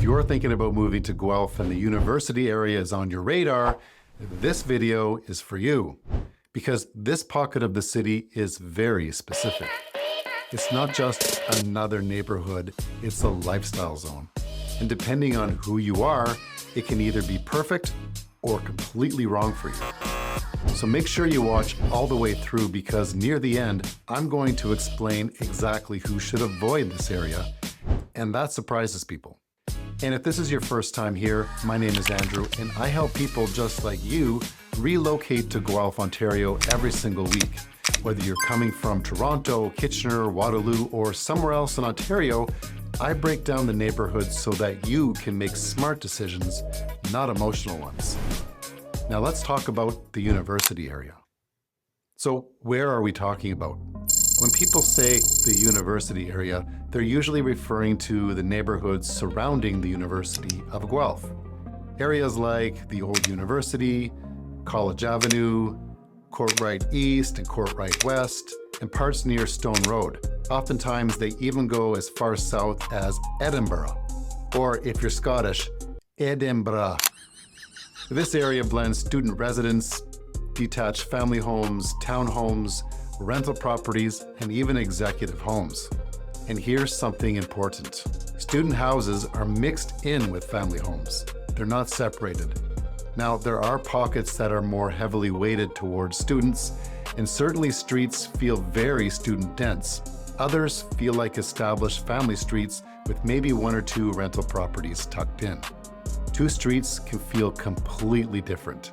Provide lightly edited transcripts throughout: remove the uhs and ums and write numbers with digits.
you're thinking about moving to Guelph and the university area is on your radar, this video is for you. Because this pocket of the city is very specific. It's not just another neighborhood, it's a lifestyle zone. And depending on who you are, it can either be perfect or completely wrong for you. So make sure you watch all the way through because near the end, I'm going to explain exactly who should avoid this area, and that surprises people. And if this is your first time here, my name is Andrew, and I help people just like you relocate to Guelph, Ontario every single week. Whether you're coming from Toronto, Kitchener, Waterloo, or somewhere else in Ontario, I break down the neighborhoods so that you can make smart decisions, not emotional ones. Now let's talk about the university area. So where are we talking about? When people say the university area, they're usually referring to the neighborhoods surrounding the University of Guelph. Areas like the Old University, College Avenue, Courtright East and Courtright West, and parts near Stone Road. Oftentimes they even go as far south as Edinburgh, or if you're Scottish, Edinburgh. This area blends student residence, detached family homes, townhomes, rental properties, and even executive homes. And here's something important. Student houses are mixed in with family homes. They're not separated. Now, there are pockets that are more heavily weighted towards students, and certainly streets feel very student dense. Others feel like established family streets with maybe one or two rental properties tucked in. Two streets can feel completely different.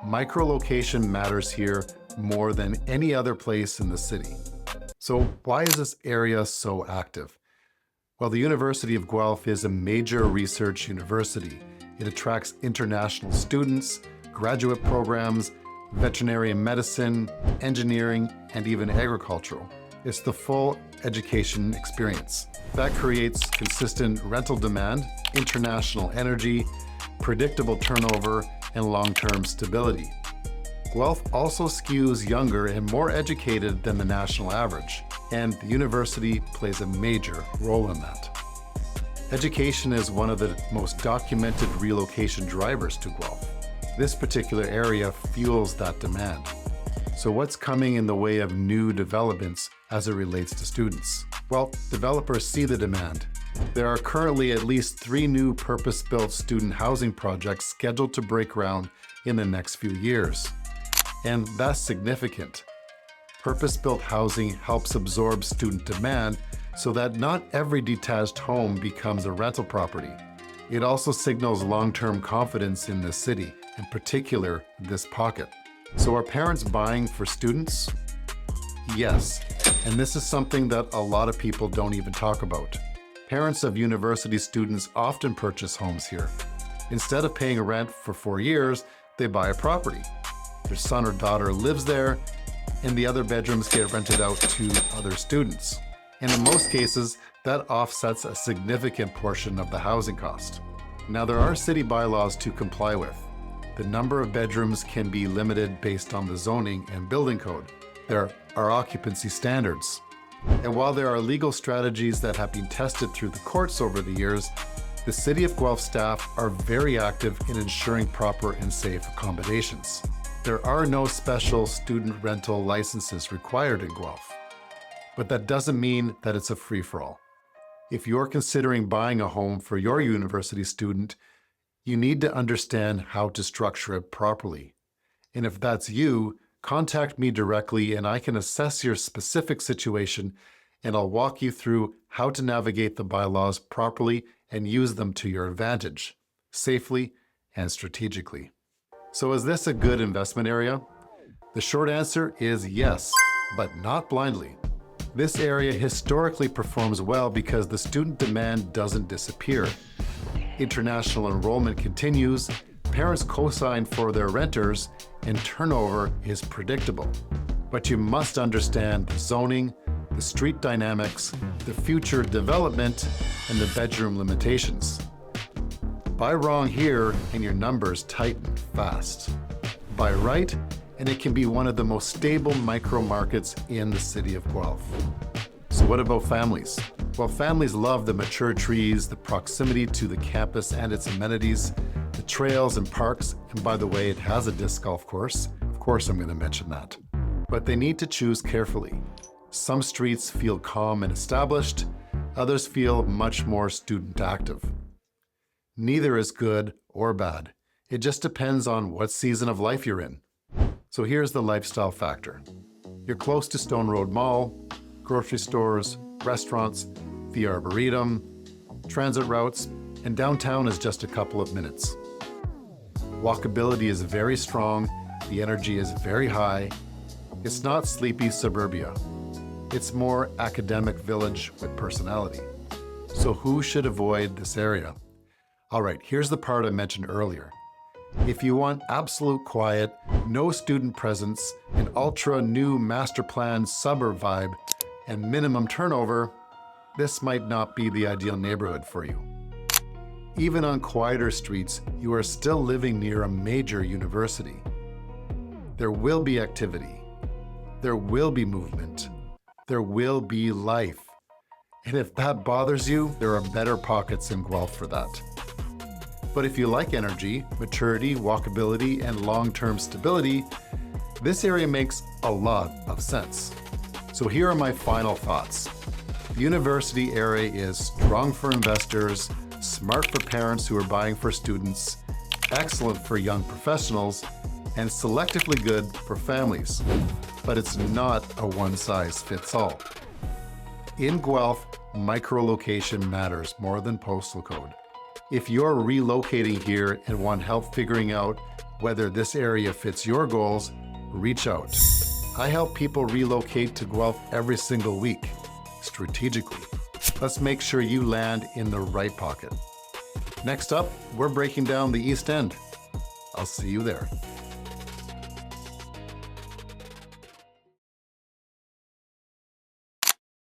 Microlocation matters here more than any other place in the city. So why is this area so active? Well, the University of Guelph is a major research university. It attracts international students, graduate programs, veterinary medicine, engineering, and even agricultural. It's the full education experience. That creates consistent rental demand, international energy, predictable turnover, and long-term stability. Guelph also skews younger and more educated than the national average, and the university plays a major role in that. Education is one of the most documented relocation drivers to Guelph. This particular area fuels that demand. So what's coming in the way of new developments as it relates to students? Well, developers see the demand. There are currently at least 3 new purpose-built student housing projects scheduled to break ground in the next few years. And that's significant. Purpose-built housing helps absorb student demand so that not every detached home becomes a rental property. It also signals long-term confidence in the city, in particular this pocket. So are parents buying for students? Yes, and this is something that a lot of people don't even talk about. Parents of university students often purchase homes here. Instead of paying rent for 4 years, they buy a property. Their son or daughter lives there, and the other bedrooms get rented out to other students. And in most cases, that offsets a significant portion of the housing cost. Now, there are city bylaws to comply with. The number of bedrooms can be limited based on the zoning and building code. There are occupancy standards. And while there are legal strategies that have been tested through the courts over the years, the City of Guelph staff are very active in ensuring proper and safe accommodations. There are no special student rental licenses required in Guelph. But that doesn't mean that it's a free-for-all. If you're considering buying a home for your university student, you need to understand how to structure it properly. And if that's you, contact me directly and I can assess your specific situation and I'll walk you through how to navigate the bylaws properly and use them to your advantage, safely and strategically. So is this a good investment area? The short answer is yes, but not blindly. This area historically performs well because the student demand doesn't disappear. International enrollment continues, parents co-sign for their renters, and turnover is predictable. But you must understand the zoning, the street dynamics, the future development, and the bedroom limitations. Buy wrong here and your numbers tighten fast. Buy right, and it can be one of the most stable micro markets in the city of Guelph. So what about families? While families love the mature trees, the proximity to the campus and its amenities, the trails and parks, and by the way, it has a disc golf course. Of course I'm going to mention that. But they need to choose carefully. Some streets feel calm and established, others feel much more student active. Neither is good or bad. It just depends on what season of life you're in. So here's the lifestyle factor. You're close to Stone Road Mall, grocery stores, restaurants, the Arboretum, transit routes, and downtown is just a couple of minutes. Walkability is very strong, the energy is very high. It's not sleepy suburbia. It's more academic village with personality. So who should avoid this area? All right, here's the part I mentioned earlier. If you want absolute quiet, no student presence, an ultra new master plan suburb vibe, and minimum turnover, this might not be the ideal neighborhood for you. Even on quieter streets, you are still living near a major university. There will be activity. There will be movement. There will be life. And if that bothers you, there are better pockets in Guelph for that. But if you like energy, maturity, walkability, and long-term stability, this area makes a lot of sense. So here are my final thoughts. The university area is strong for investors, smart for parents who are buying for students, excellent for young professionals, and selectively good for families. But it's not a one-size-fits-all. In Guelph, micro-location matters more than postal code. If you're relocating here and want help figuring out whether this area fits your goals, reach out. I help people relocate to Guelph every single week, strategically. Let's make sure you land in the right pocket. Next up, we're breaking down the East End. I'll see you there.